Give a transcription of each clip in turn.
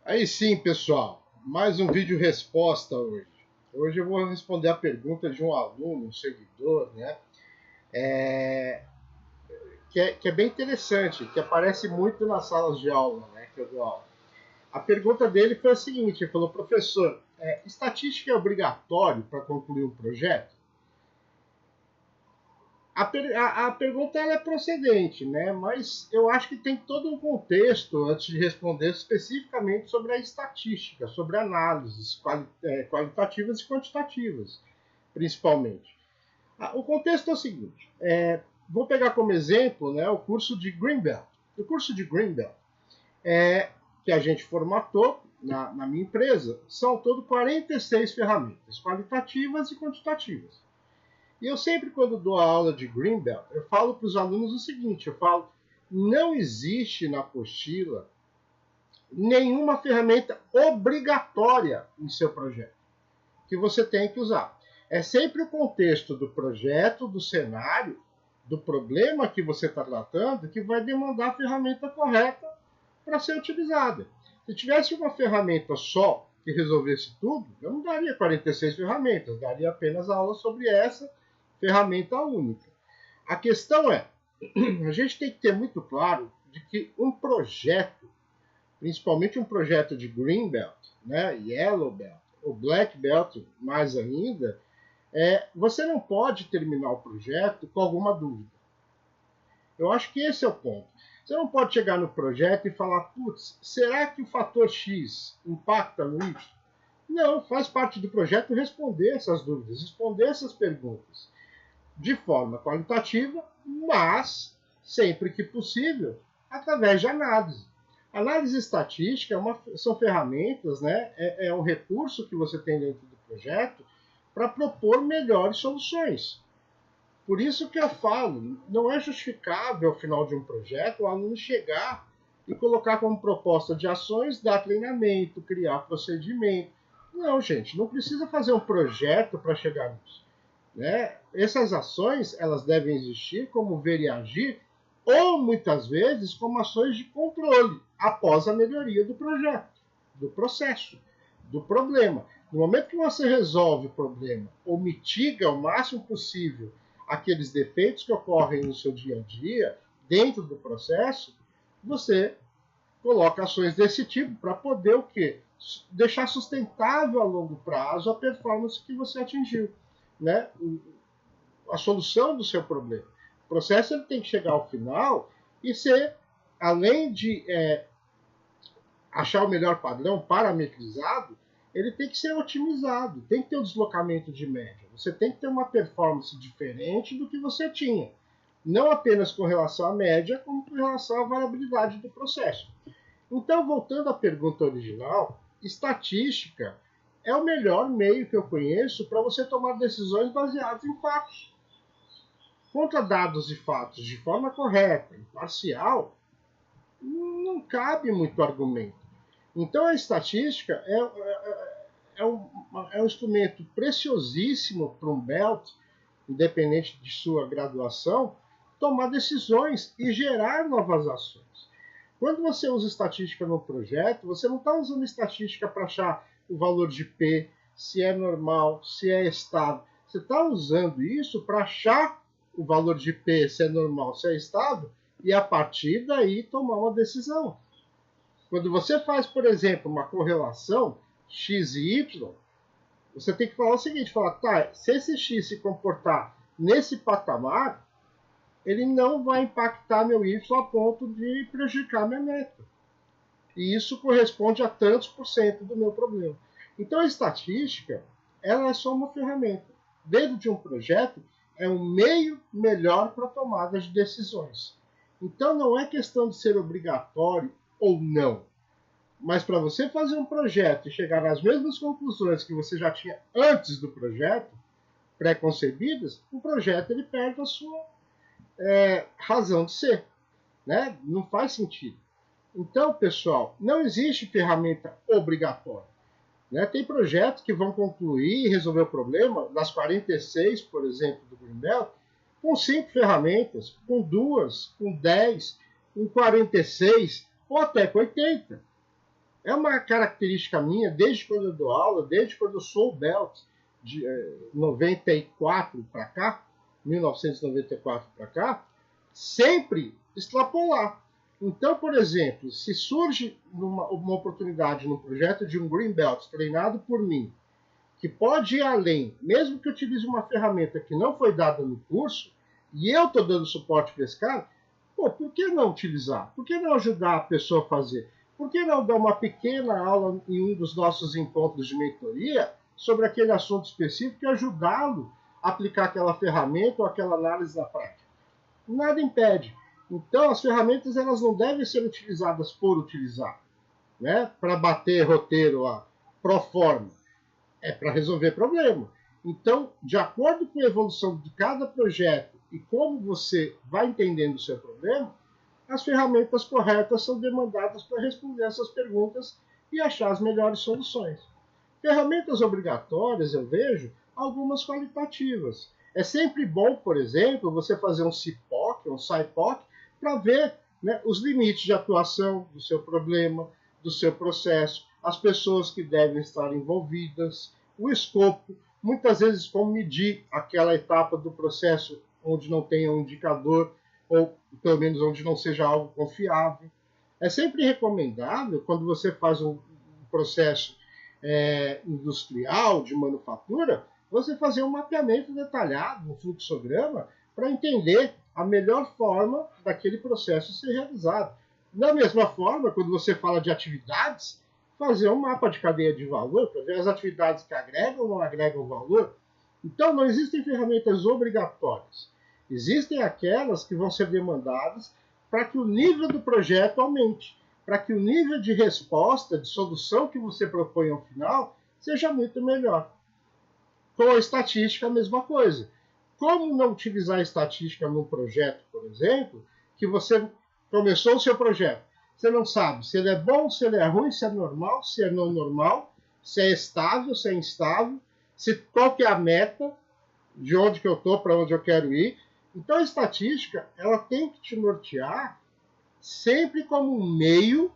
Aí sim, pessoal, mais um vídeo resposta hoje. Hoje eu vou responder a pergunta de um aluno, um seguidor, né? Que é bem interessante, que aparece muito nas salas de aula, né? Que eu dou aula. A pergunta dele foi a seguinte: ele falou, professor, estatística é obrigatório para concluir um projeto? A pergunta ela é procedente, né? Mas eu acho que tem todo um contexto antes de responder especificamente sobre a estatística, sobre análises qualitativas e quantitativas, principalmente. O contexto é o seguinte: vou pegar como exemplo, né, o curso de Greenbelt. O curso de Greenbelt, que a gente formatou na minha empresa, são todo 46 ferramentas, qualitativas e quantitativas. E eu sempre, quando dou a aula de Greenbelt, eu falo para os alunos o seguinte, eu falo, não existe na apostila nenhuma ferramenta obrigatória em seu projeto, que você tem que usar. É sempre o contexto do projeto, do cenário, do problema que você está tratando, que vai demandar a ferramenta correta para ser utilizada. Se tivesse uma ferramenta só que resolvesse tudo, eu não daria 46 ferramentas, daria apenas aula sobre essa ferramenta única. A questão é, a gente tem que ter muito claro de que um projeto, principalmente um projeto de Green Belt, né, Yellow Belt, ou Black Belt mais ainda, você não pode terminar o projeto com alguma dúvida. Eu acho que esse é o ponto. Você não pode chegar no projeto e falar, putz, será que o fator X impacta no Y? Não, faz parte do projeto responder essas dúvidas, responder essas perguntas de forma qualitativa, mas, sempre que possível, através de análise. Análise estatística são ferramentas, né, é um recurso que você tem dentro do projeto para propor melhores soluções. Por isso que eu falo, não é justificável ao final de um projeto o aluno chegar e colocar como proposta de ações, dar treinamento, criar procedimento. Não, gente, não precisa fazer um projeto para chegar nisso. Né? Essas ações elas devem existir como ver e agir, ou muitas vezes como ações de controle após a melhoria do projeto, do processo, do problema. No momento que você resolve o problema ou mitiga o máximo possível aqueles defeitos que ocorrem no seu dia a dia, dentro do processo, você coloca ações desse tipo para poder o quê? Deixar sustentável a longo prazo a performance que você atingiu, né? A solução do seu problema. O processo ele tem que chegar ao final e ser, além de achar o melhor padrão parametrizado, ele tem que ser otimizado, tem que ter um deslocamento de média. Você tem que ter uma performance diferente do que você tinha. Não apenas com relação à média, como com relação à variabilidade do processo. Então, voltando à pergunta original, estatística é o melhor meio que eu conheço para você tomar decisões baseadas em fatos. Contra dados e fatos de forma correta, imparcial, não cabe muito argumento. Então, a estatística é um instrumento preciosíssimo para um BELT, independente de sua graduação, tomar decisões e gerar novas ações. Quando você usa estatística no projeto, você não está usando estatística para achar o valor de P, se é normal, se é estável. Você está usando isso para achar o valor de P, se é normal, se é estável, e a partir daí tomar uma decisão. Quando você faz, por exemplo, uma correlação x e y, você tem que falar o seguinte, falar, tá, se esse x se comportar nesse patamar, ele não vai impactar meu y a ponto de prejudicar minha meta. E isso corresponde a tantos por cento do meu problema. Então a estatística, ela é só uma ferramenta. Dentro de um projeto, é um meio melhor para tomada de decisões. Então não é questão de ser obrigatório ou não. Mas para você fazer um projeto e chegar às mesmas conclusões que você já tinha antes do projeto, pré-concebidas, o projeto ele perde a sua razão de ser. Né? Não faz sentido. Então, pessoal, não existe ferramenta obrigatória. Né? Tem projetos que vão concluir e resolver o problema, das 46, por exemplo, do Greenbelt, com 5 ferramentas, com 2, com 10, com 46 ou até com 80. É uma característica minha desde quando eu dou aula, desde quando eu sou o Belt, de 94 para cá, 1994 para cá, sempre extrapolar. Então, por exemplo, se surge uma oportunidade no projeto de um Green Belt treinado por mim, que pode ir além, mesmo que eu utilize uma ferramenta que não foi dada no curso, e eu estou dando suporte para esse cara, pô, por que não utilizar? Por que não ajudar a pessoa a fazer? Por que não dar uma pequena aula em um dos nossos encontros de mentoria sobre aquele assunto específico e ajudá-lo a aplicar aquela ferramenta ou aquela análise na prática? Nada impede. Então, as ferramentas elas não devem ser utilizadas por utilizar, né? Para bater roteiro lá, pro forma. É para resolver problema. Então, de acordo com a evolução de cada projeto e como você vai entendendo o seu problema, as ferramentas corretas são demandadas para responder essas perguntas e achar as melhores soluções. Ferramentas obrigatórias, eu vejo, algumas qualitativas. É sempre bom, por exemplo, você fazer um CIPOC, um SIPOC, para ver, né, os limites de atuação do seu problema, do seu processo, as pessoas que devem estar envolvidas, o escopo, muitas vezes como medir aquela etapa do processo onde não tenha um indicador, ou pelo menos onde não seja algo confiável. É sempre recomendável, quando você faz um processo industrial, de manufatura, você fazer um mapeamento detalhado, um fluxograma, para entender a melhor forma daquele processo ser realizado. Da mesma forma, quando você fala de atividades, fazer um mapa de cadeia de valor para ver as atividades que agregam ou não agregam valor. Então, não existem ferramentas obrigatórias. Existem aquelas que vão ser demandadas para que o nível do projeto aumente, para que o nível de resposta, de solução que você propõe ao final, seja muito melhor. Com a estatística, a mesma coisa. Como não utilizar a estatística num projeto, por exemplo, que você começou o seu projeto, você não sabe se ele é bom, se ele é ruim, se é normal, se é não normal, se é estável, se é instável, qual que é a meta, de onde que eu estou, para onde eu quero ir. Então a estatística ela tem que te nortear sempre como um meio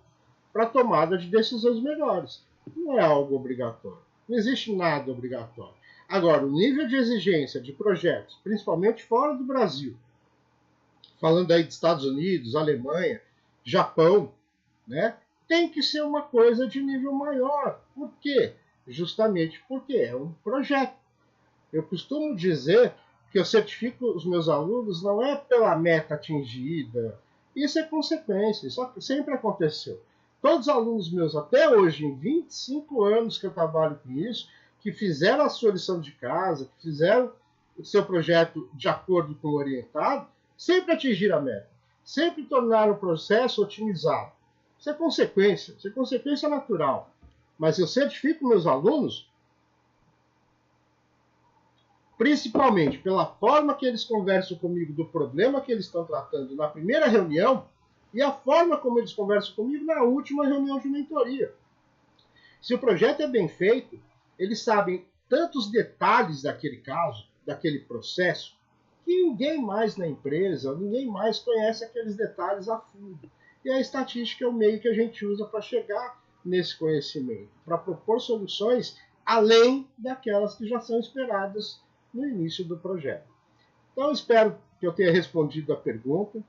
para a tomada de decisões melhores. Não é algo obrigatório. Não existe nada obrigatório. Agora, o nível de exigência de projetos, principalmente fora do Brasil, falando aí de Estados Unidos, Alemanha, Japão, né, tem que ser uma coisa de nível maior. Por quê? Justamente porque é um projeto. Eu costumo dizer que eu certifico os meus alunos não é pela meta atingida. Isso é consequência, isso sempre aconteceu. Todos os alunos meus, até hoje, em 25 anos que eu trabalho com isso, que fizeram a sua lição de casa, que fizeram o seu projeto de acordo com o orientado, sempre atingiram a meta, sempre tornaram o processo otimizado. Isso é consequência natural. Mas eu certifico meus alunos principalmente pela forma que eles conversam comigo do problema que eles estão tratando na primeira reunião e a forma como eles conversam comigo na última reunião de mentoria. Se o projeto é bem feito, eles sabem tantos detalhes daquele caso, daquele processo, que ninguém mais na empresa, ninguém mais conhece aqueles detalhes a fundo. E a estatística é o meio que a gente usa para chegar nesse conhecimento, para propor soluções além daquelas que já são esperadas no início do projeto. Então, espero que eu tenha respondido a pergunta.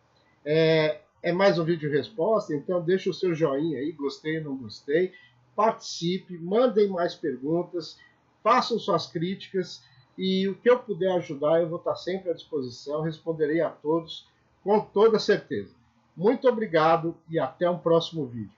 É mais um vídeo resposta, então deixa o seu joinha aí, gostei ou não gostei. Participe, mandem mais perguntas, façam suas críticas e o que eu puder ajudar eu vou estar sempre à disposição, responderei a todos com toda certeza. Muito obrigado e até um próximo vídeo.